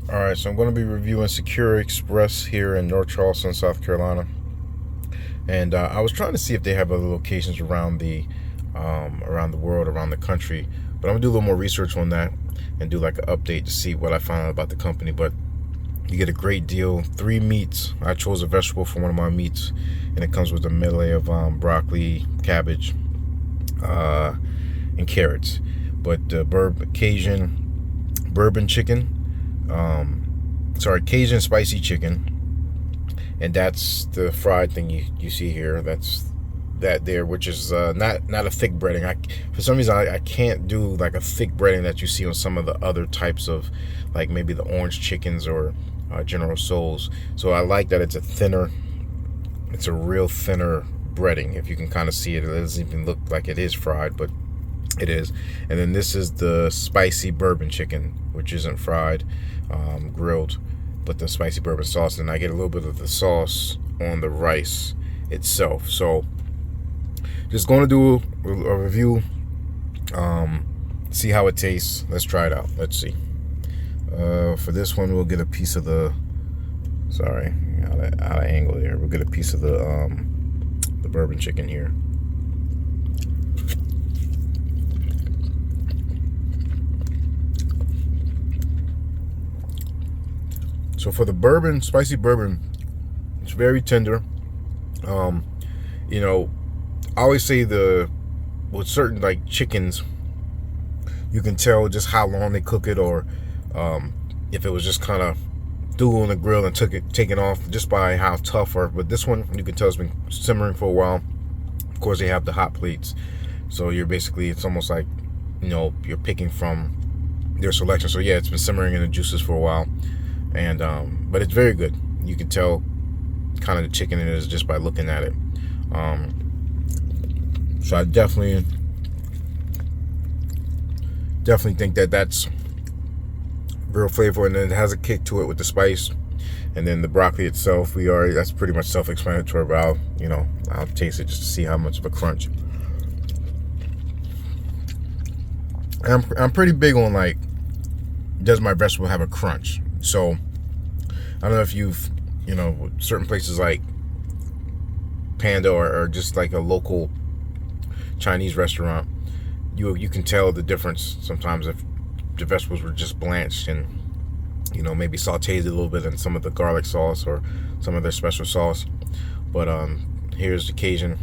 Alright, so I'm going to be reviewing Sakura Express here in North Charleston, South Carolina. And I was trying to see if they have other locations around the world, around the country. But I'm going to do a little more research on that and do like an update to see what I found out about the company. But you get a great deal. 3 meats. I chose a vegetable for one of my meats, and it comes with a melee of broccoli, cabbage, and carrots. But Cajun bourbon chicken, Cajun spicy chicken, and that's the fried thing you see here. That's that there, which is not a thick breading. For some reason I can't do like a thick breading that you see on some of the other types of, like maybe the orange chickens or General Tso's. So I like that it's a real thinner breading. If you can kind of see it, it doesn't even look like it is fried, but it is. And then this is the spicy bourbon chicken, which isn't fried, grilled, but the spicy bourbon sauce. And I get a little bit of the sauce on the rice itself. So just going to do a review, see how it tastes. Let's try it out. Let's see. For this one, we'll get a piece of the, out of angle there. We'll get a piece of the bourbon chicken here. So for the bourbon, spicy bourbon, it's very tender. You know, I always say with certain like chickens, you can tell just how long they cook it, or if it was just kind of threw on the grill and taken off just by how tough. But this one, you can tell it's been simmering for a while. Of course, they have the hot plates, so it's almost like, you're picking from their selection. So yeah, it's been simmering in the juices for a while. And but it's very good. You can tell kind of the chicken it is just by looking at it. So I definitely think that's real flavor, and then it has a kick to it with the spice. And then the broccoli itself, that's pretty much self-explanatory, but I'll taste it just to see how much of a crunch. I'm pretty big on, like, does my vegetable have a crunch? So I don't know if you've, certain places like Panda or just like a local Chinese restaurant, you can tell the difference sometimes if the vegetables were just blanched and maybe sauteed a little bit in some of the garlic sauce or some of their special sauce. But here's the Cajun.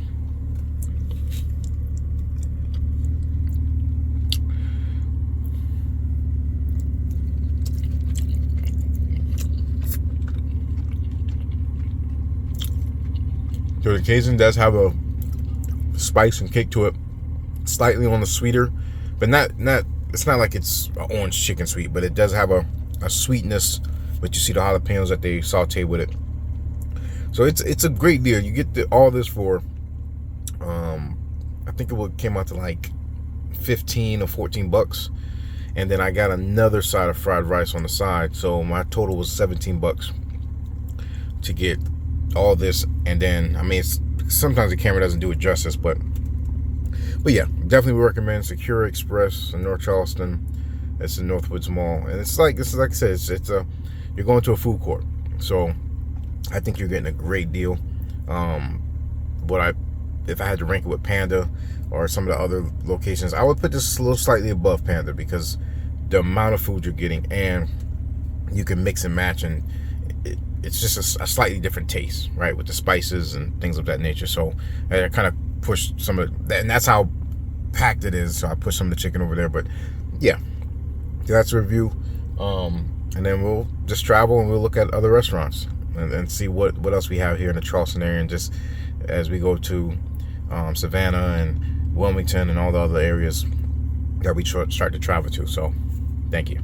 So the Cajun does have a spice and kick to it, slightly on the sweeter, but not it's not like it's an orange chicken sweet, but it does have a sweetness. But you see the jalapenos that they saute with it. So it's a great deal. You get all this for I think it came out to like 15 or 14 bucks. And then I got another side of fried rice on the side, so my total was 17 bucks to get all this. And then sometimes the camera doesn't do it justice, but yeah, definitely recommend Sakura Express in North Charleston. It's in Northwoods Mall, and it's like I said, you're going to a food court, so I think you're getting a great deal. If I had to rank it with Panda or some of the other locations, I would put this a little slightly above Panda, because the amount of food you're getting, and you can mix and match, and it's just a slightly different taste, right, with the spices and things of that nature. So I kind of pushed some of that, and that's how packed it is. So I pushed some of the chicken over there. But yeah, that's a review. And then we'll just travel and we'll look at other restaurants and see what else we have here in the Charleston area, and just as we go to Savannah and Wilmington and all the other areas that we start to travel to. So thank you.